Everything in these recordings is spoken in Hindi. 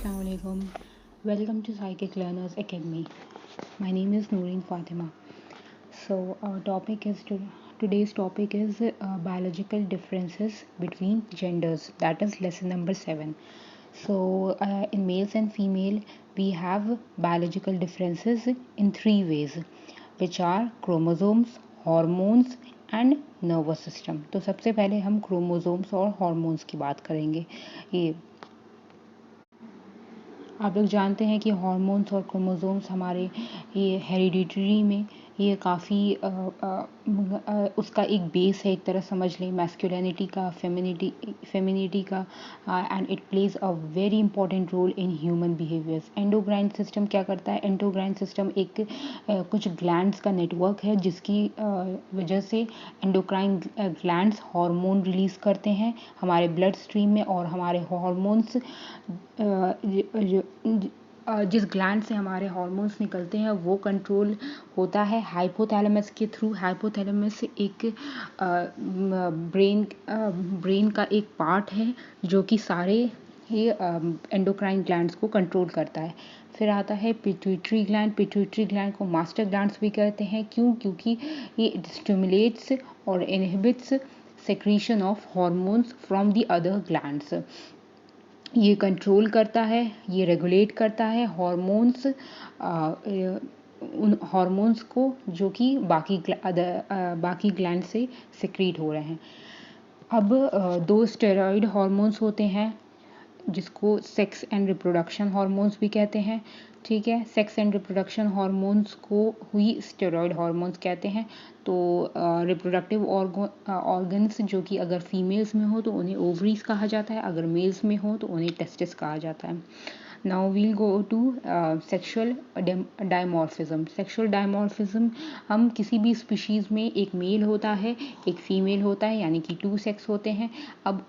Assalamualaikum. Welcome to Psychic Learners Academy. My name is Nooreen Fatima. So today's topic is biological differences between genders. That is lesson number 7. So in males and female we have biological differences in 3 ways, which are chromosomes, hormones and nervous system. तो सबसे पहले हम क्रोमोसोम्स और हॉर्मोन्स की बात करेंगे। ये आप लोग जानते हैं कि हॉर्मोन्स और क्रोमोसोम्स हमारे ये हेरिडिटरी में ये काफ़ी उसका एक बेस है, एक तरह समझ लें, मैस्कुलिनिटी का, फेमिनिटी का, and it plays a very important role in human behaviours. Endocrine system क्या करता है? एंडोक्राइन सिस्टम एक कुछ ग्लैंड्स का नेटवर्क है जिसकी वजह से एंडोक्राइन ग्लैंड्स हार्मोन रिलीज करते हैं हमारे ब्लड स्ट्रीम में, और हमारे हार्मोन्स जिस ग्लैंड से हमारे हार्मोन्स निकलते हैं वो कंट्रोल होता है हाइपोथैलेमस के थ्रू। हाइपोथैलेमस एक ब्रेन का एक पार्ट है जो कि सारे ये एंडोक्राइन ग्लैंड्स को कंट्रोल करता है। फिर आता है पिट्यूटरी ग्लैंड। पिट्यूटरी ग्लैंड को मास्टर ग्लैंड्स भी कहते हैं। क्यों? क्योंकि ये स्टिमुलेट्स और inhibits secretion of hormones from the other glands. ये कंट्रोल करता है, ये रेगुलेट करता है हार्मोन्स, उन हार्मोन्स को जो कि बाकी ग्लैंड से सिक्रीट हो रहे हैं। अब 2 स्टेरॉइड हार्मोन्स होते हैं जिसको सेक्स एंड रिप्रोडक्शन हार्मोन्स भी कहते हैं। ठीक है, सेक्स एंड रिप्रोडक्शन हार्मोन्स को ही स्टेरॉइड हार्मोन्स कहते हैं। तो रिप्रोडक्टिव ऑर्गन्स जो कि अगर फीमेल्स में हो तो उन्हें ओवरीज कहा जाता है, अगर मेल्स में हो तो उन्हें टेस्टिस कहा जाता है। Now we'll go to sexual dimorphism. Sexual dimorphism, हम किसी भी स्पीशीज़ में एक मेल होता है, एक फीमेल होता है, यानी कि 2 सेक्स होते हैं। अब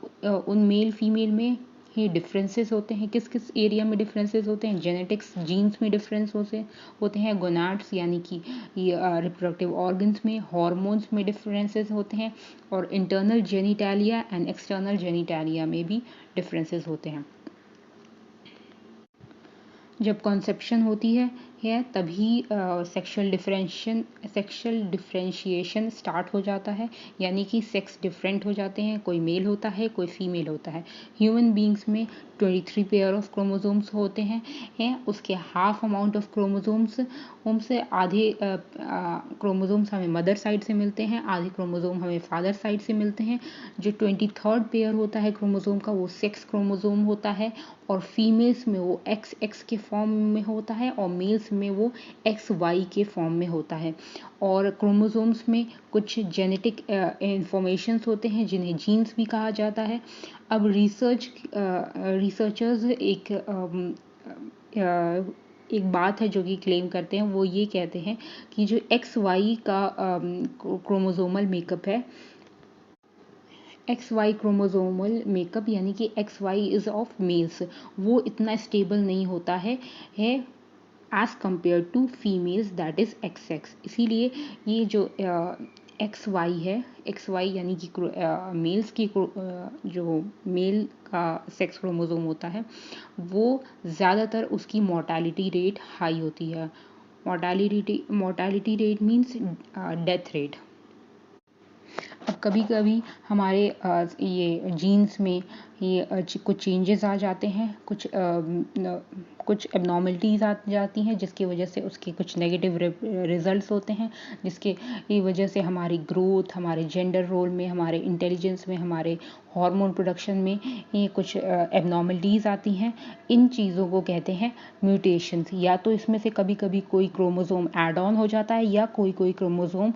उन मेल फीमेल में ये डिफरेंसेस होते हैं। किस किस एरिया में डिफरेंसेस होते हैं? जेनेटिक्स, जीन्स में डिफरेंस होते हैं, गोनाड्स यानी कि ये रिप्रोडक्टिव ऑर्गन्स में, हार्मोन्स में डिफरेंसेस होते हैं, और इंटरनल जेनिटालिया एंड एक्सटर्नल जेनिटालिया में भी डिफरेंसेस होते हैं। जब कॉन्सेप्शन होती है तभी सेक्सुअल डिफरेंशिएशन स्टार्ट हो जाता है, यानी कि सेक्स डिफरेंट हो जाते हैं। कोई मेल होता है, कोई फीमेल होता है। ह्यूमन बींग्स में 23 पेयर ऑफ क्रोमोसोम्स होते हैं उसके हाफ अमाउंट ऑफ क्रोमोसोम्स से आधे क्रोमोसोम्स हमें मदर साइड से मिलते हैं, आधे क्रोमोसोम हमें फादर साइड से मिलते हैं। जो 23rd पेयर होता है क्रोमोसोम का वो सेक्स क्रोमोसोम होता है, और फीमेल्स में वो XX के फॉर्म में होता है, और मेल्स में वो XY के फॉर्म में होता है। और क्रोमोसोम्स में कुछ जेनेटिक इंफॉर्मेशंस होते हैं जिन्हें जीन्स भी कहा जाता है। अब रिसर्चर्स एक बात है जो कि क्लेम करते हैं, वो ये कहते हैं कि जो XY का क्रोमोसोमल मेकअप है, XY क्रोमोसोमल मेकअप यानी कि XY इज ऑफ मेल्स, वो इतना स्टेबल नहीं होता है as compare to females that is XX। इसीलिए ये जो XY है, XY यानी कि मेल्स की जो मेल का सेक्स क्रोमोसोम होता है वो ज़्यादातर उसकी मोर्टालिटी रेट हाई होती है। Mortality rate means death rate. अब कभी कभी हमारे ये जीन्स में ये कुछ चेंजेस आ जाते हैं, कुछ एबनॉर्मलिटीज़ आ जाती हैं जिसकी वजह से उसके कुछ नेगेटिव रिजल्ट्स होते हैं, जिसके वजह से हमारी ग्रोथ, हमारे जेंडर रोल में, हमारे इंटेलिजेंस में, हमारे हार्मोन प्रोडक्शन में ये कुछ एबनॉर्मलिटीज़ आती हैं। इन चीज़ों को कहते हैं म्यूटेशंस। या तो इसमें से कभी कभी कोई क्रोमोसोम ऐड ऑन हो जाता है या कोई क्रोमोसोम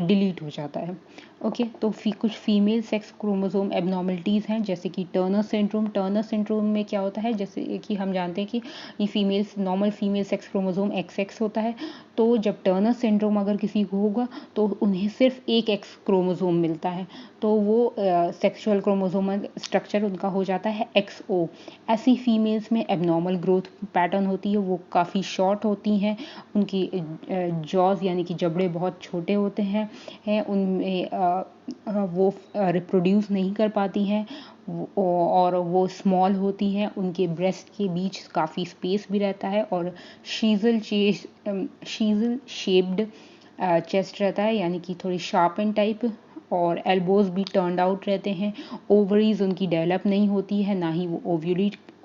डिलीट हो जाता है। ओके, तो कुछ फीमेल सेक्स क्रोमोसोम एबनॉर्मलिटीज़ हैं जैसे कि टर्नर सिंड्रोम। टर्नर सिंड्रोम में क्या होता है, जैसे कि हम जानते हैं कि ये normal female sex chromosome XX होता है, तो जब टर्नर सिंड्रोम अगर किसी को होगा तो उन्हें सिर्फ एक X क्रोमोसोम मिलता है, तो वो सेक्सुअल क्रोमोसोमल स्ट्रक्चर उनका हो जाता है XO। ऐसी फीमेल्स में एबनॉर्मल ग्रोथ पैटर्न होती है, वो काफ़ी शॉर्ट होती हैं, उनकी जॉज यानी कि जबड़े बहुत छोटे होते हैं, उनमें वो रिप्रोड्यूस नहीं कर पाती हैं और वो स्मॉल होती हैं, उनके ब्रेस्ट के बीच काफ़ी स्पेस भी रहता है और शीजल शेप्ड चेस्ट रहता है, यानी कि थोड़ी शार्प एंड टाइप, और एल्बोज भी टर्नड आउट रहते हैं। ओवरीज उनकी डेवलप नहीं होती है, ना ही वो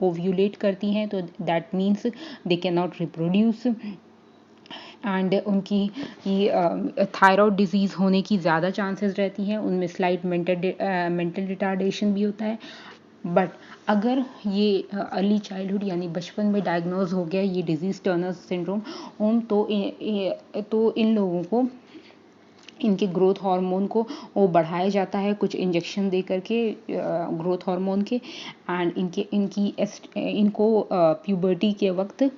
ओव्यूलेट करती हैं, तो that means they can not reproduce. And उनकी थायराइड डिजीज़ होने की ज़्यादा चांसेस रहती हैं, उनमें स्लाइट मेंटल रिटार्डेशन भी होता है। बट अगर ये अर्ली चाइल्डहुड यानी बचपन में डायग्नोज हो गया ये डिजीज़ टर्नर सिंड्रोम, तो इन लोगों को इनके ग्रोथ हार्मोन को वो बढ़ाया जाता है कुछ इंजेक्शन दे करके ग्रोथ हार्मोन के। एंड इनको प्यूबर्टी के वक्त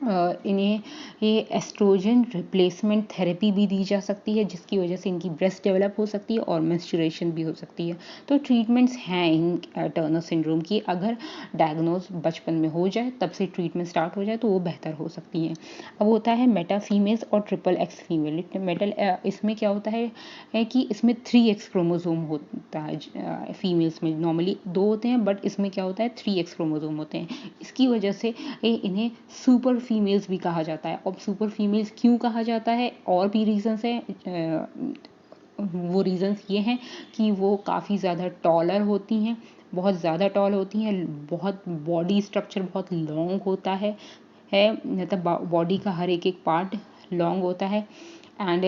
इन्हें ये एस्ट्रोजन रिप्लेसमेंट थेरेपी भी दी जा सकती है, जिसकी वजह से इनकी ब्रेस्ट डेवलप हो सकती है और मेंस्ट्रुएशन भी हो सकती है। तो ट्रीटमेंट्स हैं इन टर्नर सिंड्रोम की, अगर डायग्नोज बचपन में हो जाए, तब से ट्रीटमेंट स्टार्ट हो जाए तो वो बेहतर हो सकती हैं। अब होता है मेटा फीमेल्स और ट्रिपल एक्स फीमेल। इसमें क्या होता है कि इसमें 3x क्रोमोसोम होता है फीमेल्स में, नॉर्मली 2 होते हैं, बट इसमें क्या होता है 3x क्रोमोसोम होते हैं। इसकी वजह से इन्हें सुपर फीमेल्स भी कहा जाता है। अब सुपर फीमेल्स क्यों कहा जाता है, और भी रीजंस हैं। वो रीजंस ये हैं कि वो काफ़ी ज़्यादा टॉलर होती हैं, बहुत ज़्यादा टॉल होती हैं, बहुत बॉडी स्ट्रक्चर बहुत लॉन्ग होता है मतलब बॉडी का हर एक पार्ट लॉन्ग होता है। एंड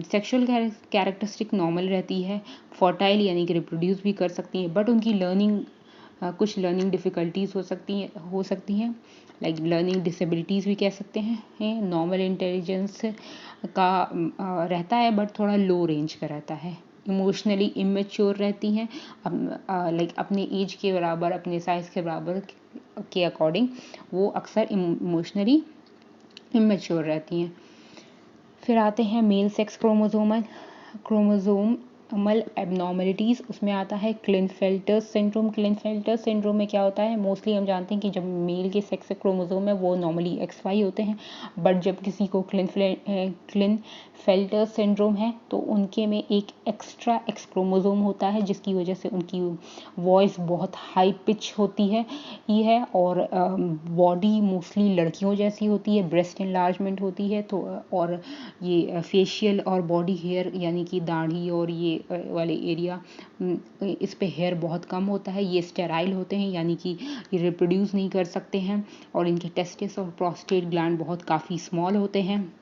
सेक्सुअल कैरेक्टरिस्टिक नॉर्मल रहती है, फर्टाइल यानी कि रिप्रोड्यूस भी कर सकती हैं, बट उनकी कुछ लर्निंग डिफ़िकल्टीज हो सकती हैं, लाइक लर्निंग डिसेबिलिटीज़ भी कह सकते हैं। नॉर्मल इंटेलिजेंस का रहता है, बट थोड़ा लो रेंज का रहता है। इमोशनली इमेच्योर रहती हैं, लाइक अपने एज के बराबर, अपने साइज़ के बराबर के अकॉर्डिंग वो अक्सर इमोशनली इमेच्योर रहती हैं। फिर आते हैं मेल सेक्स क्रोमोसोमल एबनॉर्मलिटीज़। उसमें आता है क्लिनफेल्टर सिंड्रोम। क्लिनफेल्टर सिंड्रोम में क्या होता है, मोस्टली हम जानते हैं कि जब मेल के सेक्स क्रोमोसोम है वो नॉर्मली XY होते हैं, बट जब किसी को क्लिनफेल्टर सिंड्रोम है तो उनके में एक एक्स्ट्रा X क्रोमोसोम होता है, जिसकी वजह से उनकी वॉइस बहुत हाई पिच होती है और बॉडी मोस्टली लड़कियों जैसी होती है, ब्रेस्ट इनलार्जमेंट होती है, तो और ये फेशियल और बॉडी हेयर यानी कि दाढ़ी और ये वाले एरिया, इस पे हेयर बहुत कम होता है। ये स्टेराइल होते हैं, यानी कि ये रिप्रोड्यूस नहीं कर सकते हैं, और इनके टेस्टिस और प्रोस्टेट ग्लैंड बहुत काफ़ी स्मॉल होते हैं।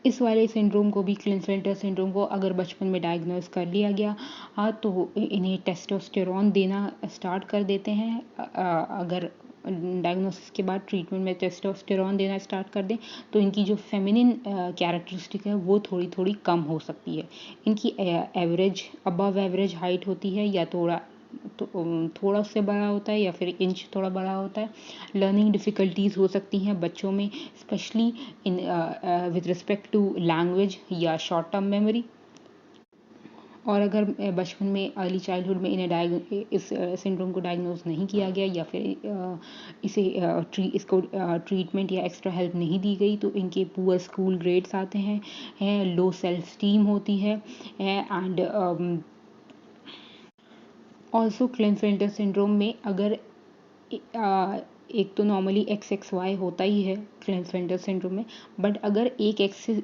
इस वाले सिंड्रोम को भी, क्लिनफेल्टर सिंड्रोम को, अगर बचपन में डायग्नोज कर लिया गया तो इन्हें टेस्टोस्टेरोन देना स्टार्ट कर देते हैं। अगर डायग्नोसिस के बाद ट्रीटमेंट में टेस्टोस्टेरोन देना स्टार्ट कर दें तो इनकी जो फेमिनिन कैरेक्टरिस्टिक है वो थोड़ी थोड़ी कम हो सकती है। इनकी अबव एवरेज हाइट होती है, या थोड़ा उससे बड़ा होता है, या फिर इंच थोड़ा बड़ा होता है। लर्निंग डिफ़िकल्टीज़ हो सकती हैं बच्चों में, specially in with respect to language या शॉर्ट टर्म मेमोरी। और अगर बचपन में, अर्ली चाइल्डहुड में इस सिंड्रोम को डायग्नोज नहीं किया गया, या फिर इसको ट्रीटमेंट या एक्स्ट्रा हेल्प नहीं दी गई, तो इनके पुअर स्कूल ग्रेड्स आते हैं, लो सेल्फ स्टीम होती है, एंड ऑल्सो क्लिनफेल्टर सिंड्रोम में अगर एक तो नॉर्मली XXY होता ही है क्लिनफेल्टर सिंड्रोम में, बट अगर एक एक्स से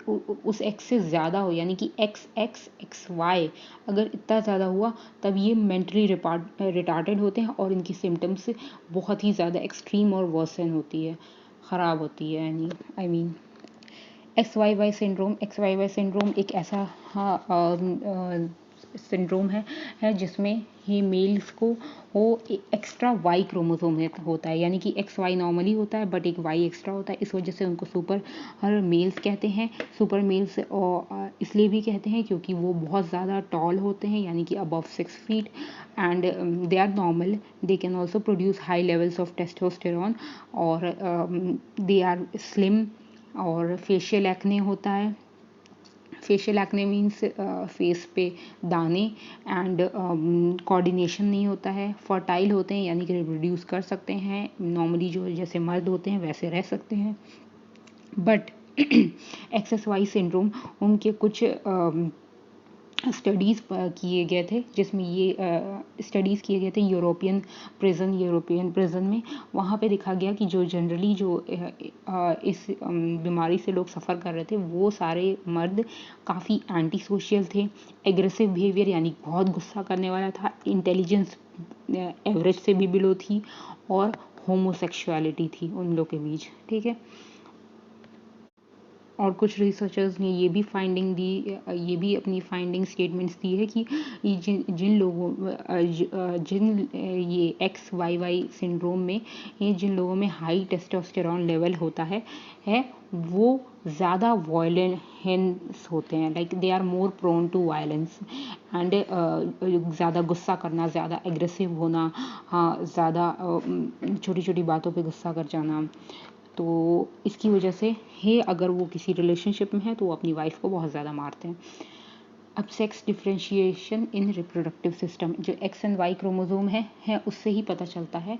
उस एक्स से ज़्यादा हो, यानी कि XXXY अगर इतना ज़्यादा हुआ, तब ये मेंटली रिटार्टेड होते हैं और इनकी सिम्टम्स बहुत ही ज़्यादा एक्सट्रीम और वर्सन होती है, ख़राब होती है। यानी XYY सिंड्रोम एक ऐसा सिंड्रोम है जिसमें ये मेल्स को वो एक्स्ट्रा Y क्रोमोसोम होता है, यानी कि XY नॉर्मली होता है बट एक Y एक्स्ट्रा होता है। इस वजह से उनको सुपर मेल्स कहते हैं। सुपर मेल्स इसलिए भी कहते हैं क्योंकि वो बहुत ज़्यादा टॉल होते हैं, यानी कि अबव 6 फीट, and they are normal. They can also produce high levels of testosterone, और दे आर स्लिम, और फेशियल एक्ने होता है। फेशियल एक्ने मीन्स फेस पे दाने, एंड कोऑर्डिनेशन नहीं होता है। फर्टाइल होते हैं, यानी कि रिप्रोड्यूस कर सकते हैं, नॉर्मली जो जैसे मर्द होते हैं वैसे रह सकते हैं, बट XSY सिंड्रोम उनके कुछ स्टडीज़ किए गए थे, जिसमें ये स्टडीज़ किए गए थे यूरोपियन प्रिजन में। वहाँ पे देखा गया कि जो जनरली जो इस बीमारी से लोग सफ़र कर रहे थे वो सारे मर्द काफ़ी एंटी सोशल थे, एग्रेसिव बिहेवियर यानी बहुत गुस्सा करने वाला था, इंटेलिजेंस एवरेज से भी बिलो थी, और होमोसेक्सुअलिटी थी उन लोग के बीच। ठीक है, और कुछ रिसर्चर्स ने ये भी अपनी फाइंडिंग स्टेटमेंट्स दी है कि ये XYY सिंड्रोम में ये जिन लोगों में हाई टेस्टोस्टेरॉन लेवल होता है वो ज़्यादा वायलेंस होते हैं, like they are more prone to violence and ज़्यादा गुस्सा करना, ज़्यादा एग्रेसिव होना, हाँ ज़्यादा छोटी छोटी बातों पे गुस्सा कर जाना। तो इसकी वजह से अगर वो किसी रिलेशनशिप में है तो वो अपनी वाइफ को बहुत ज़्यादा मारते हैं। अब sex differentiation in reproductive system, जो X एंड Y क्रोमोसोम है उससे ही पता चलता है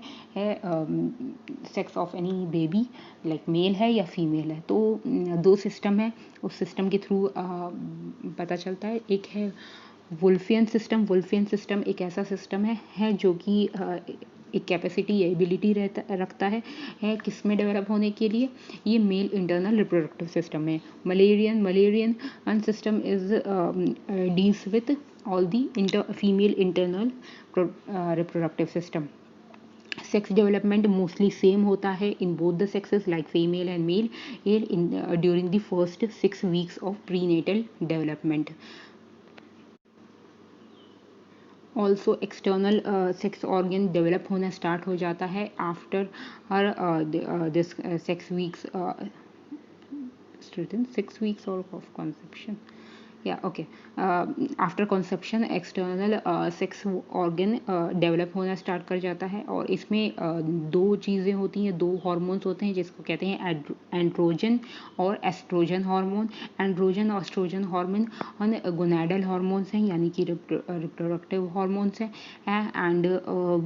sex of any baby, like male है या फीमेल है। तो 2 सिस्टम है, उस सिस्टम के थ्रू पता चलता है। एक है वुल्फियन सिस्टम एक ऐसा सिस्टम है जो कि एक कैपेसिटी एबिलिटी रखता है किस में डेवलप होने के लिए, ये मेल इंटरनल रिप्रोडक्टिव सिस्टम है। Mullerian system is deals with all the female internal reproductive system. Sex development mostly same होता है in both the sexes, like female and male, during the first 6 weeks of prenatal development. Also external sex organ develop होना स्टार्ट हो जाता है after this 6 weeks, 6 weeks of conception. Yeah, okay. After conception external sex organ develop होना स्टार्ट कर जाता है, और इसमें 2 चीज़ें होती हैं, 2 हार्मोन्स होते हैं जिसको कहते हैं एंड्रोजन और एस्ट्रोजन हार्मोन। एंड्रोजन और एस्ट्रोजन हार्मोन गोनाडल हार्मोन्स हैं, यानी कि रिप्रोडक्टिव हार्मोन्स हैं, एंड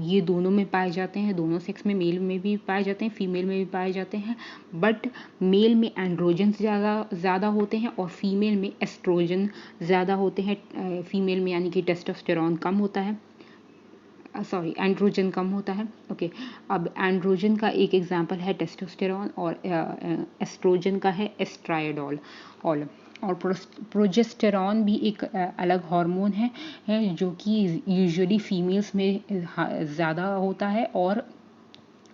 ये दोनों में पाए जाते हैं, दोनों सेक्स में, मेल में भी पाए जाते हैं, फीमेल में भी पाए जाते हैं। बट मेल में एंड्रोजन ज़्यादा होते हैं और फीमेल में एस्ट्रोजन ज़्यादा होते हैं। फीमेल में यानी कि टेस्टोस्टेरॉन कम होता है, एंड्रोजन कम होता है। ओके, अब एंड्रोजन का एक एग्जांपल है टेस्टोस्टेरॉन, और एस्ट्रोजन का है एस्ट्रायोडोल। और प्रोजेस्टेरॉन भी एक अलग हार्मोन है जो कि यूजुअली फीमेल्स में ज़्यादा होता है, और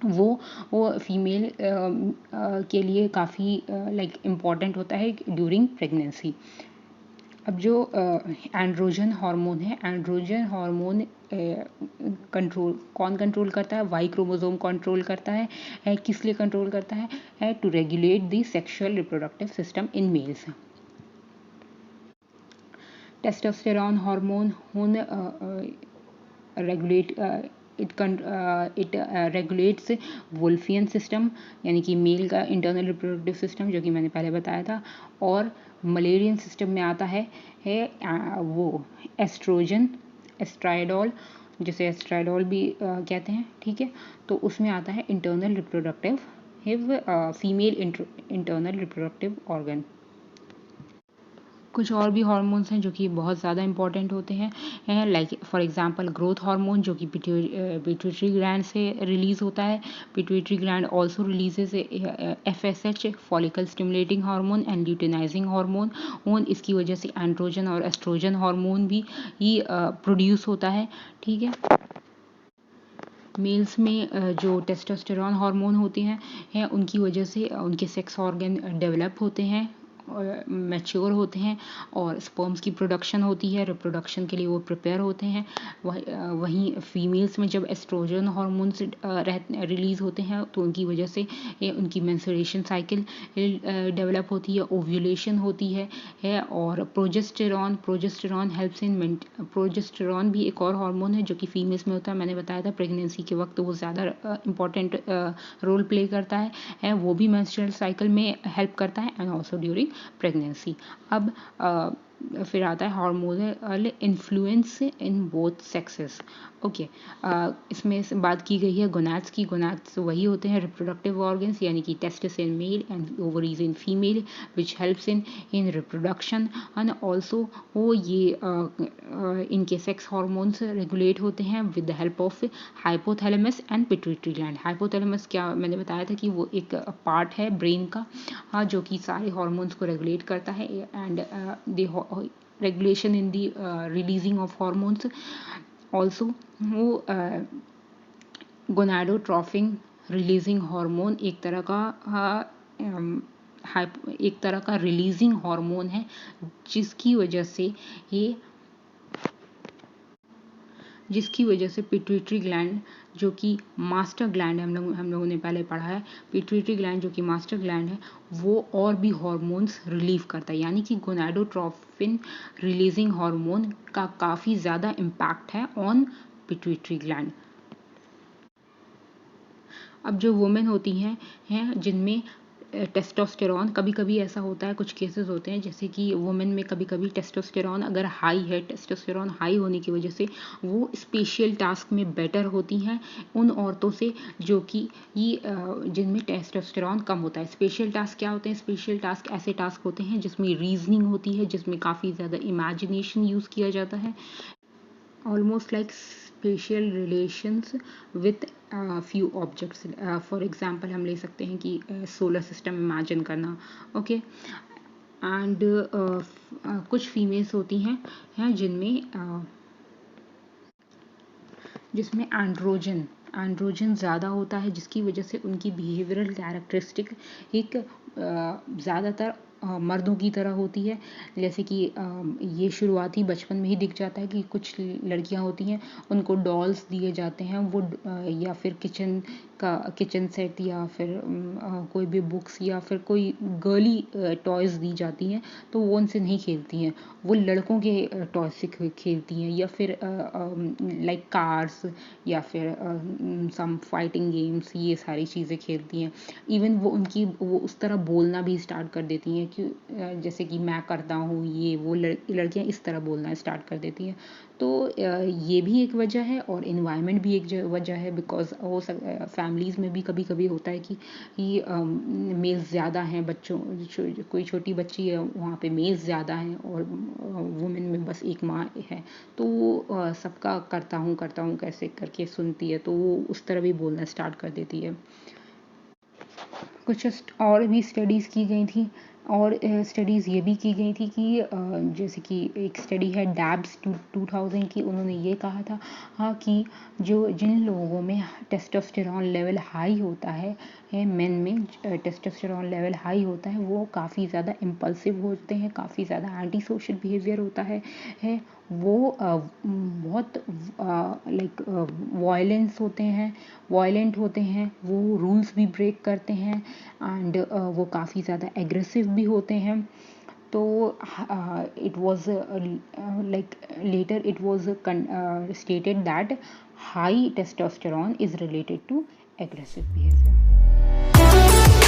वो फीमेल के लिए काफ़ी लाइक इम्पॉर्टेंट होता है ड्यूरिंग प्रेगनेंसी। अब जो एंड्रोजन हार्मोन है, एंड्रोजन हार्मोन कौन कंट्रोल करता है? वाई क्रोमोसोम कंट्रोल करता है किस लिए कंट्रोल करता है to regulate the sexual reproductive system in males. Testosterone hormone it regulates Wolffian system, यानी कि मेल का इंटरनल रिप्रोडक्टिव सिस्टम, जो कि मैंने पहले बताया था। और मलेरियन सिस्टम में आता है वो एस्ट्रोजन, एस्ट्रायोडोल, जिसे एस्ट्रायोडोल भी कहते हैं। ठीक है, तो उसमें आता है internal reproductive female internal reproductive organ. कुछ और भी हार्मोन्स हैं जो कि बहुत ज़्यादा इंपॉर्टेंट होते हैं, like for example growth hormone, जो कि पिट्यूटरी ग्लैंड से रिलीज होता है। Pituitary gland also releases FSH, follicle stimulating hormone, and luteinizing hormone. इसकी वजह से एंड्रोजन और एस्ट्रोजन हार्मोन भी प्रोड्यूस होता है। ठीक है, मेल्स में जो टेस्टोस्टेरॉन हार्मोन होते हैं उनकी वजह से उनके सेक्स ऑर्गन डेवलप होते हैं, मैच्योर होते हैं, और स्पर्म्स की प्रोडक्शन होती है, रिप्रोडक्शन के लिए वो प्रिपेयर होते हैं। वहीं फीमेल्स में जब एस्ट्रोजन हार्मोन्स रिलीज होते हैं तो उनकी वजह से उनकी मेंस्ट्रुएशन साइकिल डेवलप होती है, ओव्यूलेशन होती है। और प्रोजेस्टेरॉन हेल्प्स इन प्रोजेस्टेरॉन भी एक और हार्मोन है जो कि फीमेल्स में होता है। मैंने बताया था प्रेगनेंसी के वक्त वो ज़्यादा इंपॉर्टेंट रोल प्ले करता है, वो भी मेंस्ट्रुअल साइकिल में हेल्प करता है, एंड ऑल्सो ड्यूरिंग प्रेगनेंसी। अब फिर आता है hormonal influence in both sexes. Okay, इसमें बात की गई है गोनाड्स की। गोनाड्स वही होते हैं रिप्रोडक्टिव ऑर्गन्स, यानी कि testis in male and ovaries in female, which helps in reproduction. And also वो ये इनके सेक्स हार्मोन्स रेगुलेट होते हैं with the help of hypothalamus and pituitary gland. Hypothalamus क्या मैंने बताया था कि वो एक पार्ट है ब्रेन का, हाँ, जो कि सारे हार्मोन्स को रेगुलेट करता है and they regulation in the releasing of hormones. Also वो गोनाडोट्रोफिन रिलीजिंग हार्मोन एक तरह का रिलीजिंग हार्मोन है, जिसकी वजह से पिट्यूटरी ग्लैंड जो कि मास्टर ग्लैंड है, हम लोगों ने पहले पढ़ा है, पिट्यूटरी ग्लैंड जो कि मास्टर ग्लैंड है, वो और भी हार्मोन्स रिलीव करता है। यानी कि गोनाडोट्रोफिन रिलीजिंग हार्मोन का काफ़ी ज़्यादा इम्पैक्ट है ऑन पिट्यूटरी ग्लैंड। अब जो वुमेन होती हैं जिनमें टेस्टोस्टेरॉन, कभी कभी ऐसा होता है, कुछ केसेस होते हैं जैसे कि वुमेन में कभी कभी टेस्टोस्टेरॉन अगर हाई है, टेस्टोस्टेरॉन हाई होने की वजह से वो स्पेशल टास्क में बेटर होती हैं उन औरतों से जो कि जिनमें टेस्टोस्टेरॉन कम होता है। स्पेशल टास्क क्या होते हैं? स्पेशल टास्क ऐसे टास्क होते हैं जिसमें रीजनिंग होती है, जिसमें काफ़ी ज़्यादा इमेजिनेशन यूज़ किया जाता है, almost like spatial relations with few objects. For example हम ले सकते हैं कि सोलर सिस्टम इमेजिन करना। ओके, एंड कुछ फीमेल्स होती हैं जिसमें एंड्रोजन ज़्यादा होता है, जिसकी वजह से उनकी बिहेवियरल कैरेक्टरिस्टिक एक ज़्यादातर मर्दों की तरह होती है। जैसे कि ये शुरुआती बचपन में ही दिख जाता है कि कुछ लड़कियां होती हैं, उनको डॉल्स दिए जाते हैं, वो या फिर किचन सेट या फिर कोई भी बुक्स या फिर कोई गर्ली टॉयज़ दी जाती हैं, तो वो उनसे नहीं खेलती हैं, वो लड़कों के टॉय से खेलती हैं, या फिर लाइक कार्स या फिर सम फाइटिंग गेम्स, ये सारी चीज़ें खेलती हैं। इवन वो उस तरह बोलना भी स्टार्ट कर देती हैं कि जैसे कि मैं करता हूँ ये वो, लड़कियाँ इस तरह बोलना स्टार्ट कर देती हैं। तो ये भी एक वजह है और इन्वायरमेंट भी एक वजह है, बिकॉज हो फैमिलीज़ में भी कभी कभी होता है कि मेल्स ज़्यादा हैं, बच्चों कोई छोटी बच्ची है वहाँ पे मेल्स ज़्यादा हैं और वुमेन में बस एक माँ है, तो वो सबका करता हूँ कैसे करके सुनती है, तो वो उस तरह भी बोलना स्टार्ट कर देती है। कुछ और भी स्टडीज़ की गई थी, और स्टडीज़ ये भी की गई थी कि जैसे कि एक स्टडी है डैब्स 2000 की, उन्होंने ये कहा था हाँ कि जिन लोगों में टेस्टोस्टेरॉन लेवल हाई होता है, मेन में टेस्टोस्टेरॉन लेवल हाई होता है, वो काफ़ी ज़्यादा इम्पल्सिव होते हैं, काफ़ी ज़्यादा एंटी सोशल बिहेवियर होता है वो बहुत लाइक वायलेंट होते हैं, वो रूल्स भी ब्रेक करते हैं, एंड वो काफ़ी ज़्यादा एग्रेसिव भी होते हैं। तो it was like later it was stated that high testosterone is related to aggressive behavior.